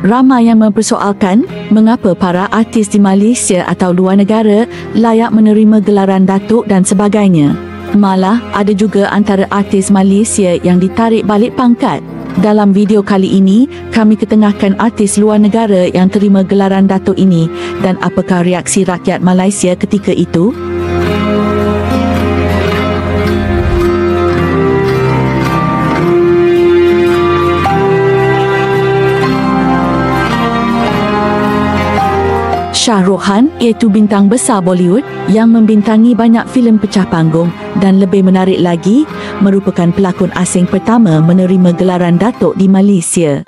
Ramai yang mempersoalkan mengapa para artis di Malaysia atau luar negara layak menerima gelaran datuk dan sebagainya. Malah, ada juga antara artis Malaysia yang ditarik balik pangkat. Dalam video kali ini, kami ketengahkan artis luar negara yang terima gelaran datuk ini dan apakah reaksi rakyat Malaysia ketika itu. Shah Rukh Khan iaitu bintang besar Bollywood yang membintangi banyak filem pecah panggung dan lebih menarik lagi, merupakan pelakon asing pertama menerima gelaran datuk di Malaysia.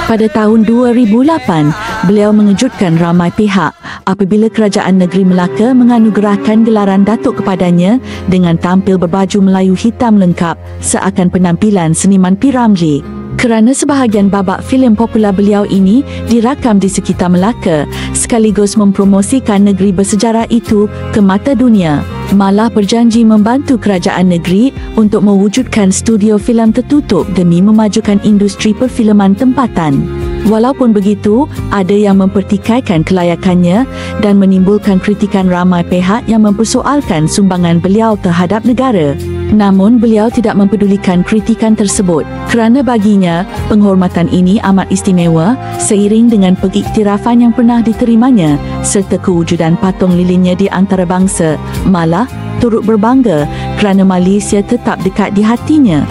Pada tahun 2008, beliau mengejutkan ramai pihak apabila kerajaan negeri Melaka menganugerahkan gelaran datuk kepadanya dengan tampil berbaju Melayu hitam lengkap seakan penampilan seniman P. Ramlee. Kerana sebahagian babak filem popular beliau ini dirakam di sekitar Melaka, sekaligus mempromosikan negeri bersejarah itu ke mata dunia. Malah berjanji membantu kerajaan negeri untuk mewujudkan studio filem tertutup demi memajukan industri perfilman tempatan. Walaupun begitu, ada yang mempertikaikan kelayakannya dan menimbulkan kritikan ramai pihak yang mempersoalkan sumbangan beliau terhadap negara. Namun, beliau tidak mempedulikan kritikan tersebut kerana baginya, penghormatan ini amat istimewa seiring dengan pengiktirafan yang pernah diterimanya serta kewujudan patung lilinnya di antarabangsa. Malah, turut berbangga kerana Malaysia tetap dekat di hatinya.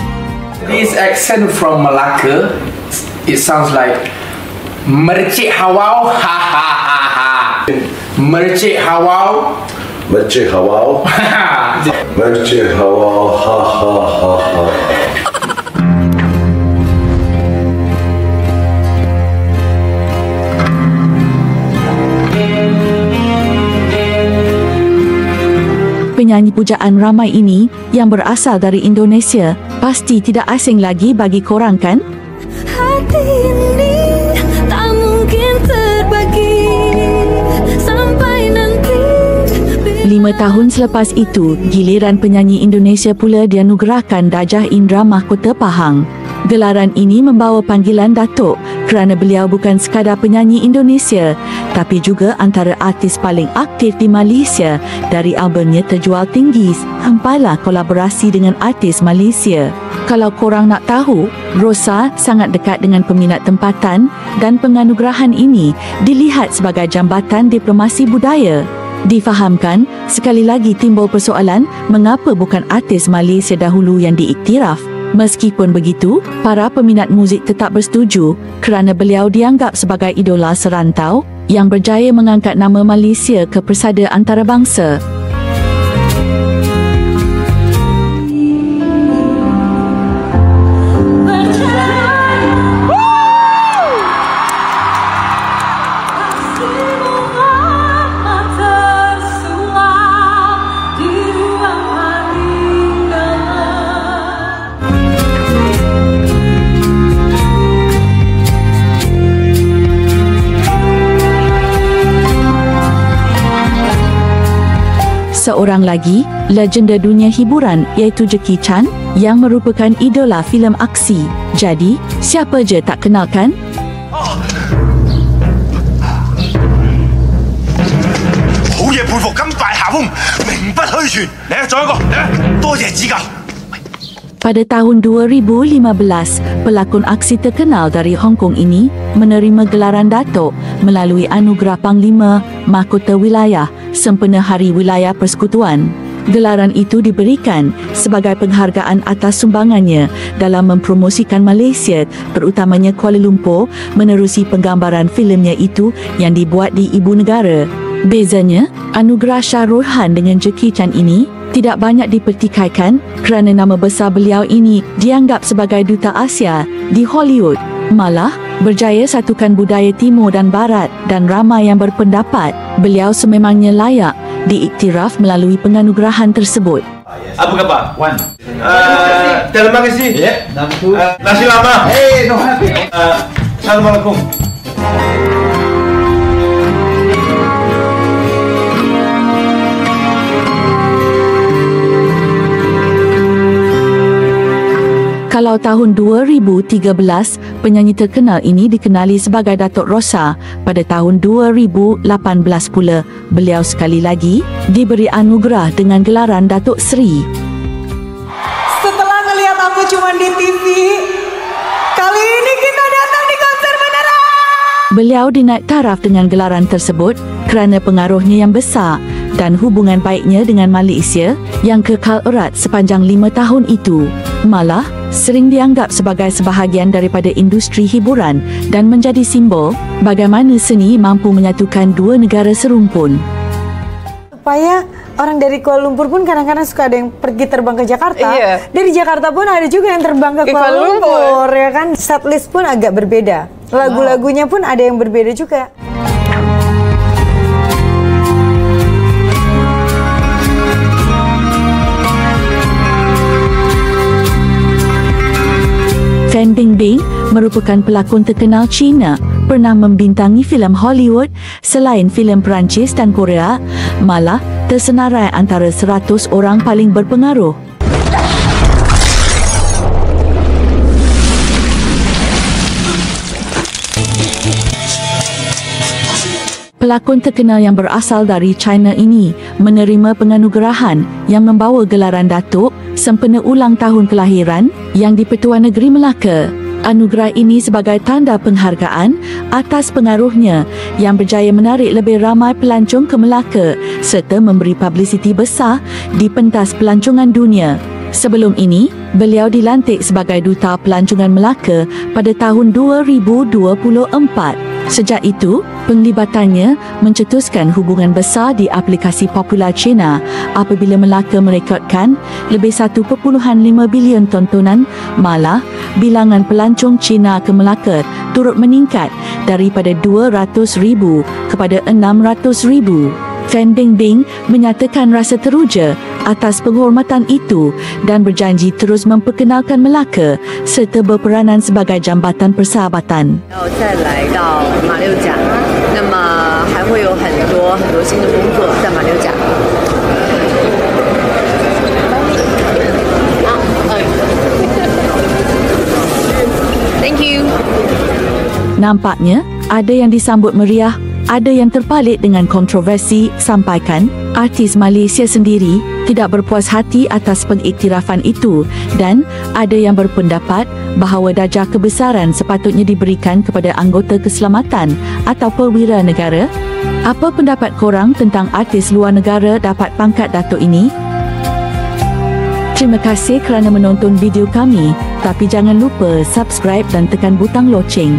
This accent from Malacca, it sounds like mercik hawau, ha ha ha ha. Mercik hawau. Mercik hawau. Mercik hawau, ha ha ha ha. Penyanyi pujaan ramai ini yang berasal dari Indonesia pasti tidak asing lagi bagi korang, kan? Hati ini tak mungkin terbagi sampai nanti. 5 tahun selepas itu, giliran penyanyi Indonesia pula dianugerahkan Darjah Indra Mahkota Pahang. Gelaran ini membawa panggilan datuk kerana beliau bukan sekadar penyanyi Indonesia, tapi juga antara artis paling aktif di Malaysia. Dari albumnya terjual tinggi, sampailah kolaborasi dengan artis Malaysia. Kalau korang nak tahu, Rosa sangat dekat dengan peminat tempatan dan penganugerahan ini dilihat sebagai jambatan diplomasi budaya. Difahamkan, sekali lagi timbul persoalan mengapa bukan artis Malaysia dahulu yang diiktiraf. Meskipun begitu, para peminat muzik tetap bersetuju kerana beliau dianggap sebagai idola serantau yang berjaya mengangkat nama Malaysia ke persada antarabangsa. Seorang lagi, legenda dunia hiburan iaitu Jackie Chan yang merupakan idola filem aksi. Jadi, siapa je tak kenal, kan? Pada tahun 2015, pelakon aksi terkenal dari Hong Kong ini menerima gelaran datuk melalui anugerah Panglima Mahkota Wilayah sempena Hari Wilayah Persekutuan. Gelaran itu diberikan sebagai penghargaan atas sumbangannya dalam mempromosikan Malaysia, terutamanya Kuala Lumpur, menerusi penggambaran filemnya itu yang dibuat di ibu negara. Bezanya, anugerah Shah Rukh Khan dengan Jackie Chan ini tidak banyak dipertikaikan kerana nama besar beliau ini dianggap sebagai duta Asia di Hollywood. Malah, berjaya satukan budaya timur dan barat dan ramai yang berpendapat beliau sememangnya layak diiktiraf melalui penganugerahan tersebut. Apa khabar? Wan. Terima kasih. Ya. Nasi lama. Hey, no happy. Assalamualaikum. Kalau tahun 2013, penyanyi terkenal ini dikenali sebagai Datuk Rosa, pada tahun 2018 pula, beliau sekali lagi diberi anugerah dengan gelaran Datuk Seri. Setelah ngelihat aku cuma di TV, kali ini kita datang di konser beneran. Beliau dinaik taraf dengan gelaran tersebut kerana pengaruhnya yang besar dan hubungan baiknya dengan Malaysia yang kekal erat sepanjang 5 tahun itu. Malah, sering dianggap sebagai sebahagian daripada industri hiburan dan menjadi simbol bagaimana seni mampu menyatukan dua negara serumpun. Supaya orang dari Kuala Lumpur pun kadang-kadang suka ada yang pergi terbang ke Jakarta. Iya. Dari Jakarta pun ada juga yang terbang ke Kuala Lumpur, ya kan? Setlist pun agak berbeda. Lagu-lagunya pun ada yang berbeda juga. Fan Bingbing merupakan pelakon terkenal Cina, pernah membintangi filem Hollywood selain filem Perancis dan Korea, malah tersenarai antara 100 orang paling berpengaruh. Pelakon terkenal yang berasal dari China ini menerima penganugerahan yang membawa gelaran Datuk sempena ulang tahun kelahiran yang di Pertuan Negeri Melaka. Anugerah ini sebagai tanda penghargaan atas pengaruhnya yang berjaya menarik lebih ramai pelancong ke Melaka serta memberi publiciti besar di pentas pelancongan dunia. Sebelum ini, beliau dilantik sebagai Duta Pelancongan Melaka pada tahun 2024. Sejak itu, penglibatannya mencetuskan hubungan besar di aplikasi popular China apabila Melaka merekodkan lebih 1.5 bilion tontonan. Malah, bilangan pelancong China ke Melaka turut meningkat daripada 200,000 kepada 600,000. Fan Bingbing menyatakan rasa teruja atas penghormatan itu dan berjanji terus memperkenalkan Melaka serta berperanan sebagai jambatan persahabatan. Thank you. Nampaknya ada yang disambut meriah, ada yang terpalit dengan kontroversi, sampaikan artis Malaysia sendiri tidak berpuas hati atas pengiktirafan itu dan ada yang berpendapat bahawa darjah kebesaran sepatutnya diberikan kepada anggota keselamatan atau perwira negara. Apa pendapat korang tentang artis luar negara dapat pangkat Datuk ini? Terima kasih kerana menonton video kami, tapi jangan lupa subscribe dan tekan butang loceng.